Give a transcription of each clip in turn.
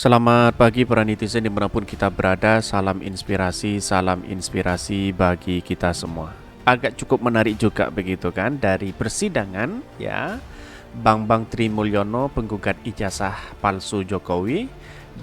Selamat pagi para netizen dimanapun kita berada, salam inspirasi bagi kita semua. Agak cukup menarik juga begitu kan, dari persidangan ya, Bambang Trimulyono penggugat ijazah palsu Jokowi,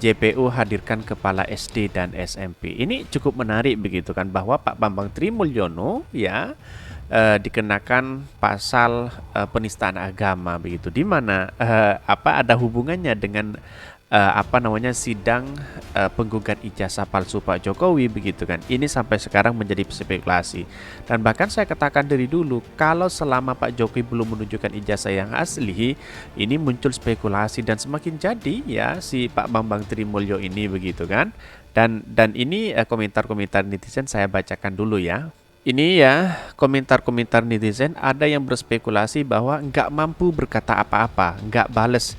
JPU hadirkan kepala SD dan SMP. Ini cukup menarik begitu kan, bahwa Pak Bambang Trimulyono ya dikenakan pasal penistaan agama begitu, di mana ada hubungannya dengan sidang penggugat ijazah palsu Pak Jokowi begitu kan. Ini sampai sekarang menjadi spekulasi. Dan bahkan saya katakan dari dulu, kalau selama Pak Jokowi belum menunjukkan ijazah yang asli, ini muncul spekulasi dan semakin jadi ya si Pak Bambang Trimulyo ini begitu kan. Dan ini komentar-komentar netizen saya bacakan dulu ya. Ini ya, komentar-komentar netizen ada yang berspekulasi bahwa nggak mampu berkata apa-apa, nggak bales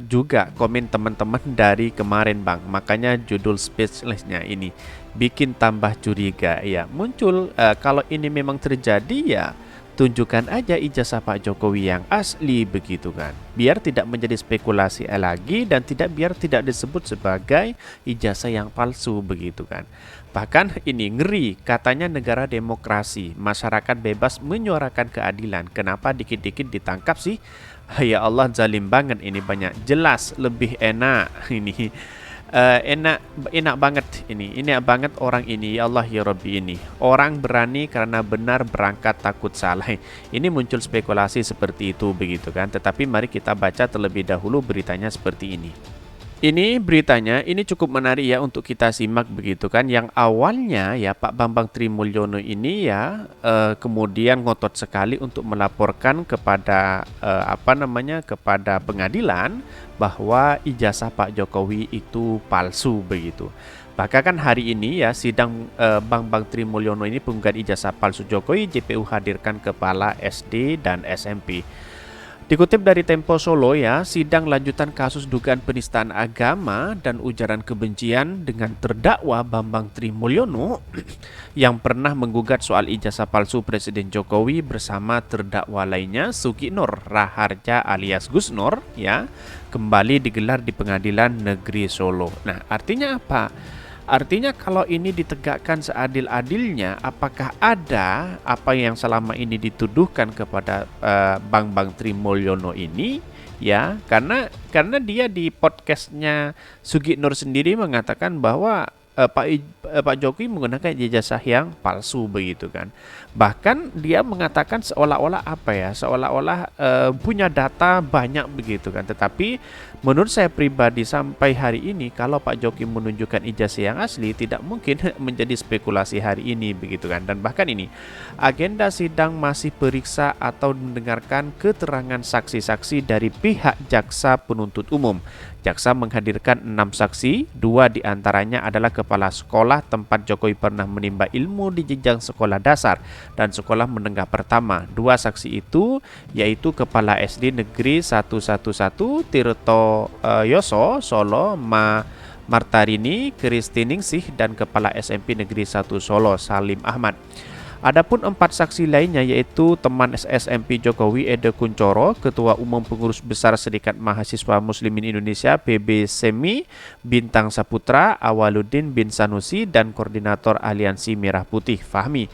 juga komen teman-teman dari kemarin Bang. Makanya judul speechlessnya ini bikin tambah curiga. Ya, muncul kalau ini memang terjadi ya tunjukkan aja ijazah Pak Jokowi yang asli begitu kan. Biar tidak menjadi spekulasi lagi dan biar tidak disebut sebagai ijazah yang palsu begitu kan. Bahkan ini ngeri, katanya negara demokrasi, masyarakat bebas menyuarakan keadilan. Kenapa dikit-dikit ditangkap sih? Ya Allah, zalim banget ini, banyak. Jelas lebih enak ini. Enak banget ini banget orang ini, ya Allah ya Rabbi, ini orang berani karena benar, berangkat takut salah. Ini muncul spekulasi seperti itu begitu kan. Tetapi mari kita baca terlebih dahulu beritanya seperti ini. Ini beritanya, ini cukup menarik ya untuk kita simak begitu kan. Yang awalnya ya Pak Bambang Trimulyono ini ya kemudian ngotot sekali untuk melaporkan kepada kepada pengadilan bahwa ijazah Pak Jokowi itu palsu begitu. Bahkan kan hari ini ya sidang Bambang Trimulyono ini penggugat ijazah palsu Jokowi, JPU hadirkan kepala SD dan SMP. Dikutip dari Tempo Solo ya, sidang lanjutan kasus dugaan penistaan agama dan ujaran kebencian dengan terdakwa Bambang Trimulyono yang pernah menggugat soal ijazah palsu Presiden Jokowi bersama terdakwa lainnya Sugiknur Raharja alias Gus Nur ya, kembali digelar di Pengadilan Negeri Solo. Nah, artinya apa? Artinya kalau ini ditegakkan seadil-adilnya, apakah ada apa yang selama ini dituduhkan kepada Bambang Trimulyono ini ya, karena dia di podcastnya Sugiknur sendiri mengatakan bahwa Pak Jokowi menggunakan ijazah yang palsu begitu kan. Bahkan dia mengatakan seolah-olah punya data banyak begitu kan. Tetapi menurut saya pribadi sampai hari ini kalau Pak Jokowi menunjukkan ijazah yang asli tidak mungkin menjadi spekulasi hari ini begitu kan. Dan bahkan ini agenda sidang masih periksa atau mendengarkan keterangan saksi-saksi dari pihak jaksa penuntut umum. Jaksa menghadirkan 6 saksi, 2 diantaranya adalah kepala sekolah tempat Jokowi pernah menimba ilmu di jenjang sekolah dasar dan sekolah menengah pertama. 2 saksi itu yaitu Kepala SD Negeri 111 Tirto Yoso Solo Martarini Kristiningsih dan Kepala SMP Negeri 1 Solo Salim Ahmad. Adapun 4 saksi lainnya yaitu teman SMP Jokowi Ede Kuncoro, Ketua Umum Pengurus Besar Serikat Mahasiswa Muslimin Indonesia PB SEMI, Bintang Saputra, Awaluddin bin Sanusi, dan Koordinator Aliansi Merah Putih Fahmi.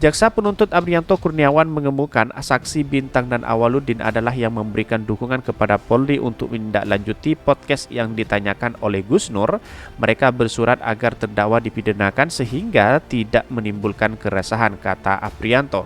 Jaksa penuntut Aprianto Kurniawan mengemukan saksi Bintang dan Awaluddin adalah yang memberikan dukungan kepada Polri untuk menindaklanjuti podcast yang ditanyakan oleh Gus Nur. Mereka bersurat agar terdakwa dipidanakan sehingga tidak menimbulkan keresahan, kata Aprianto.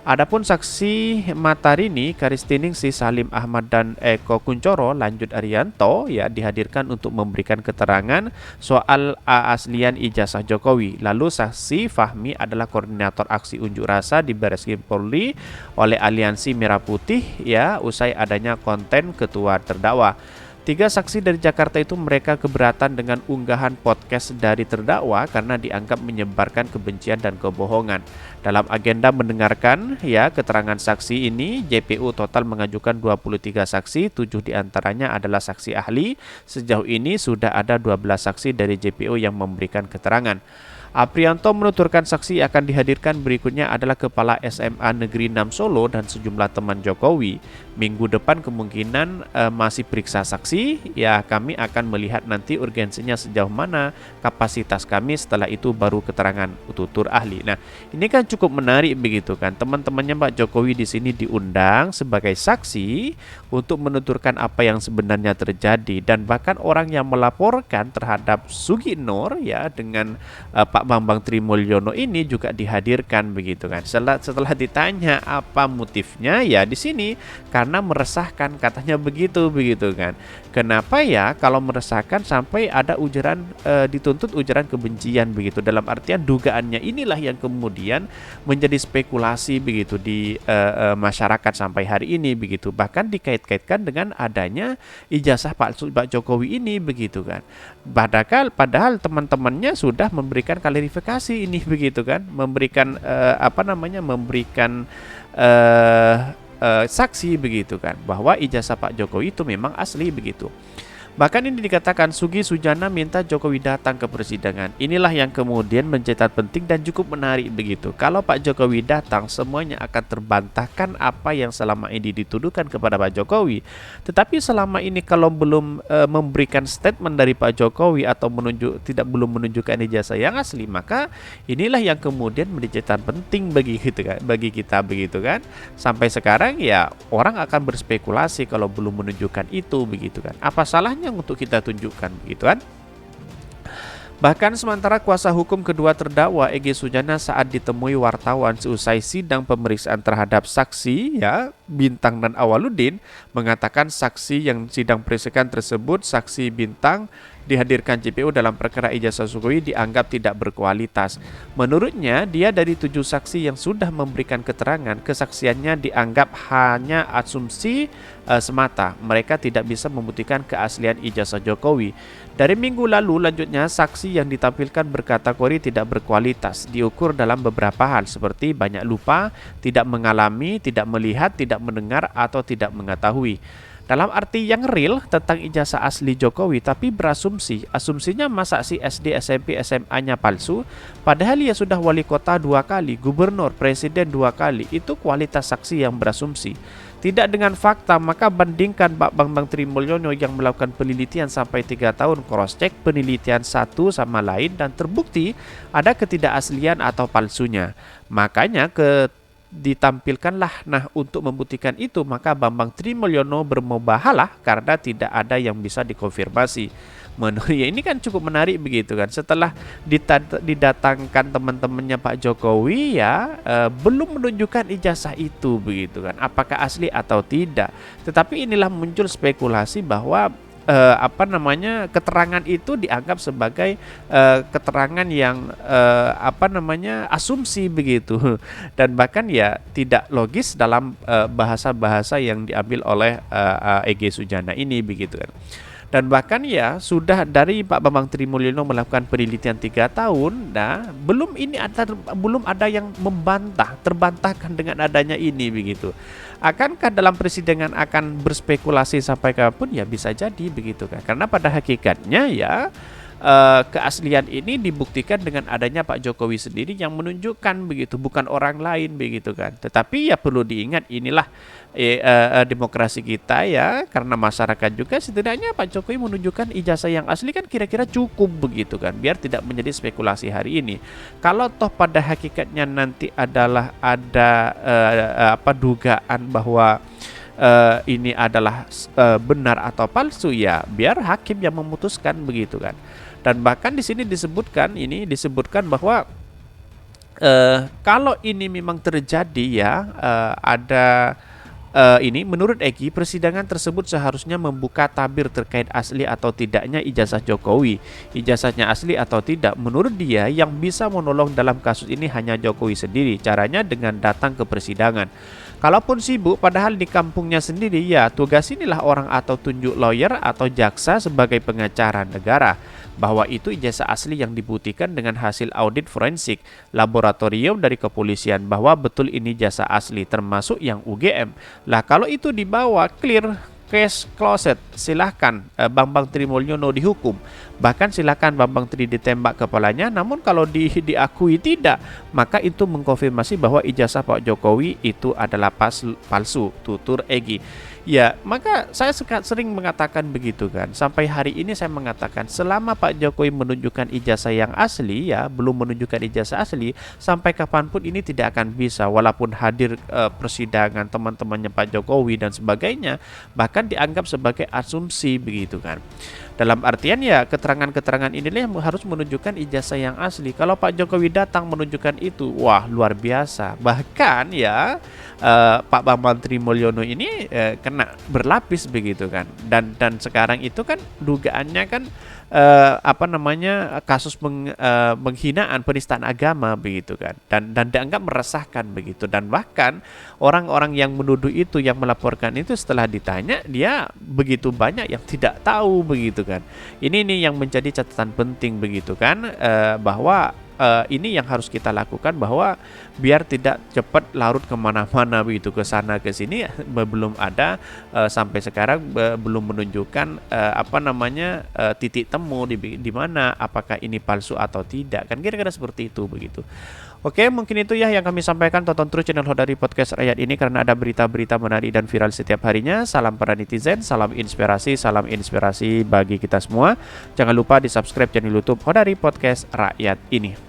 Adapun saksi Matarini, Kristiningsih, Salim Ahmad dan Eko Kuncoro lanjut Arianto ya dihadirkan untuk memberikan keterangan soal aslian ijazah Jokowi. Lalu saksi Fahmi adalah koordinator aksi unjuk rasa di Barreskrim Polri oleh Aliansi Merah Putih ya usai adanya konten ketua terdakwa. 3 saksi dari Jakarta itu mereka keberatan dengan unggahan podcast dari terdakwa karena dianggap menyebarkan kebencian dan kebohongan. Dalam agenda mendengarkan ya keterangan saksi ini, JPU total mengajukan 23 saksi, 7 diantaranya adalah saksi ahli. Sejauh ini sudah ada 12 saksi dari JPU yang memberikan keterangan. Aprianto menuturkan saksi akan dihadirkan berikutnya adalah Kepala SMA Negeri 6 Solo dan sejumlah teman Jokowi. Minggu depan kemungkinan masih periksa saksi, ya kami akan melihat nanti urgensinya sejauh mana, kapasitas kami, setelah itu baru keterangan tutur ahli. Nah, ini kan cukup menarik begitu kan. Teman-temannya Pak Jokowi di sini diundang sebagai saksi untuk menuturkan apa yang sebenarnya terjadi, dan bahkan orang yang melaporkan terhadap Sugi Nur ya dengan Pak Bambang Trimulyono ini juga dihadirkan begitu kan. Setelah ditanya apa motifnya, ya di sini karena meresahkan, katanya begitu kan. Kenapa ya kalau meresahkan sampai ada ujaran dituntut ujaran kebencian begitu, dalam artian dugaannya inilah yang kemudian menjadi spekulasi begitu di masyarakat sampai hari ini begitu, bahkan dikait-kaitkan dengan adanya ijazah Pak Jokowi ini begitu kan. Padahal teman-temannya sudah memberikan klarifikasi ini begitu kan, memberikan memberikan saksi begitu kan, bahwa ijazah Pak Jokowi itu memang asli begitu. Bahkan ini dikatakan Sugi Sujana minta Jokowi datang ke persidangan. Inilah yang kemudian mencetak penting dan cukup menarik begitu. Kalau Pak Jokowi datang, semuanya akan terbantahkan apa yang selama ini dituduhkan kepada Pak Jokowi. Tetapi selama ini kalau belum memberikan statement dari Pak Jokowi atau belum menunjukkan ijazah yang asli, maka inilah yang kemudian menjadi catatan penting bagi kita begitu kan. Sampai sekarang ya orang akan berspekulasi kalau belum menunjukkan itu begitu kan. Apa salahnya untuk kita tunjukkan begitu kan. Bahkan sementara kuasa hukum kedua terdakwa Egy Sujana saat ditemui wartawan seusai sidang pemeriksaan terhadap saksi ya Bintang dan Awaludin mengatakan saksi yang sidang persidangan tersebut, saksi Bintang, dihadirkan JPU dalam perkara ijazah Jokowi dianggap tidak berkualitas. Menurutnya, dia dari 7 saksi yang sudah memberikan keterangan, kesaksiannya dianggap hanya asumsi semata. Mereka tidak bisa membuktikan keaslian ijazah Jokowi. Dari minggu lalu, lanjutnya, saksi yang ditampilkan berkategori tidak berkualitas, diukur dalam beberapa hal seperti banyak lupa, tidak mengalami, tidak melihat, tidak mendengar, atau tidak mengetahui. Dalam arti yang real tentang ijazah asli Jokowi, tapi berasumsi. Asumsinya masa si SD, SMP, SMA-nya palsu, padahal ia sudah wali kota 2 kali, gubernur, presiden 2 kali. Itu kualitas saksi yang berasumsi. Tidak dengan fakta, maka bandingkan Pak Bambang Trimulyono yang melakukan penelitian sampai 3 tahun, cross-check penelitian satu sama lain, dan terbukti ada ketidakaslian atau palsunya. Makanya ditampilkanlah. Nah, untuk membuktikan itu maka Bambang Trimulyono bermubahalah karena tidak ada yang bisa dikonfirmasi. Menurutnya ini kan cukup menarik begitu kan. Setelah didatangkan teman-temannya Pak Jokowi ya belum menunjukkan ijazah itu begitu kan. Apakah asli atau tidak. Tetapi inilah muncul spekulasi bahwa keterangan itu dianggap sebagai keterangan yang asumsi begitu, dan bahkan ya tidak logis dalam bahasa-bahasa yang diambil oleh Egy Sujana ini begitu kan. Dan bahkan ya sudah dari Pak Bambang Trimulyono melakukan penelitian 3 tahun, nah belum ada yang terbantahkan dengan adanya ini begitu. Akankah dalam persidangan akan berspekulasi sampai kapanpun? Ya bisa jadi begitu kan. Karena pada hakikatnya ya keaslian ini dibuktikan dengan adanya Pak Jokowi sendiri yang menunjukkan begitu, bukan orang lain begitu kan. Tetapi ya perlu diingat inilah demokrasi kita ya, karena masyarakat juga setidaknya Pak Jokowi menunjukkan ijazah yang asli kan kira-kira cukup begitu kan, biar tidak menjadi spekulasi hari ini. Kalau toh pada hakikatnya nanti adalah ada dugaan bahwa ini adalah benar atau palsu, ya biar hakim yang memutuskan begitu kan. Dan bahkan di sini disebutkan bahwa kalau ini memang terjadi ya menurut Egy, persidangan tersebut seharusnya membuka tabir terkait asli atau tidaknya ijazah Jokowi. Ijazahnya asli atau tidak, menurut dia yang bisa menolong dalam kasus ini hanya Jokowi sendiri. Caranya dengan datang ke persidangan. Kalaupun sibuk padahal di kampungnya sendiri, ya tugas inilah orang atau tunjuk lawyer atau jaksa sebagai pengacara negara bahwa itu ijazah asli yang dibuktikan dengan hasil audit forensik laboratorium dari kepolisian bahwa betul ini ijazah asli termasuk yang UGM. Lah kalau itu dibawa clear, case closed, silahkan Bambang Trimulyono dihukum. Bahkan silakan Bambang Tri ditembak kepalanya, namun kalau diakui tidak, maka itu mengkonfirmasi bahwa ijazah Pak Jokowi itu adalah palsu, tutur Egy. Ya, maka saya sering mengatakan begitu kan. Sampai hari ini saya mengatakan selama Pak Jokowi menunjukkan ijazah yang asli, ya, belum menunjukkan ijazah asli, sampai kapanpun ini tidak akan bisa. Walaupun hadir persidangan teman-temannya Pak Jokowi dan sebagainya, bahkan dianggap sebagai asumsi begitu kan. Dalam artian ya keterangan-keterangan inilah yang harus menunjukkan ijazah yang asli. Kalau Pak Jokowi datang menunjukkan itu, wah luar biasa. Bahkan ya Pak Bambang Trimulyono ini kena berlapis begitu kan. Dan sekarang itu kan dugaannya kan kasus penghinaan penistaan agama begitu kan. Dan dianggap meresahkan begitu. Dan bahkan orang-orang yang menuduh itu, yang melaporkan itu, setelah ditanya dia begitu banyak yang tidak tahu begitu kan. Ini yang menjadi catatan penting begitu kan, bahwa ini yang harus kita lakukan, bahwa biar tidak cepat larut kemana-mana begitu, ke sana ke sini. Belum ada sampai sekarang belum menunjukkan titik temu di mana apakah ini palsu atau tidak kan, kira-kira seperti itu begitu. Oke, mungkin itu ya yang kami sampaikan. Tonton terus channel Hodari Podcast Rakyat ini karena ada berita-berita menarik dan viral setiap harinya. Salam para netizen, salam inspirasi bagi kita semua. Jangan lupa di subscribe channel YouTube Hodari Podcast Rakyat ini.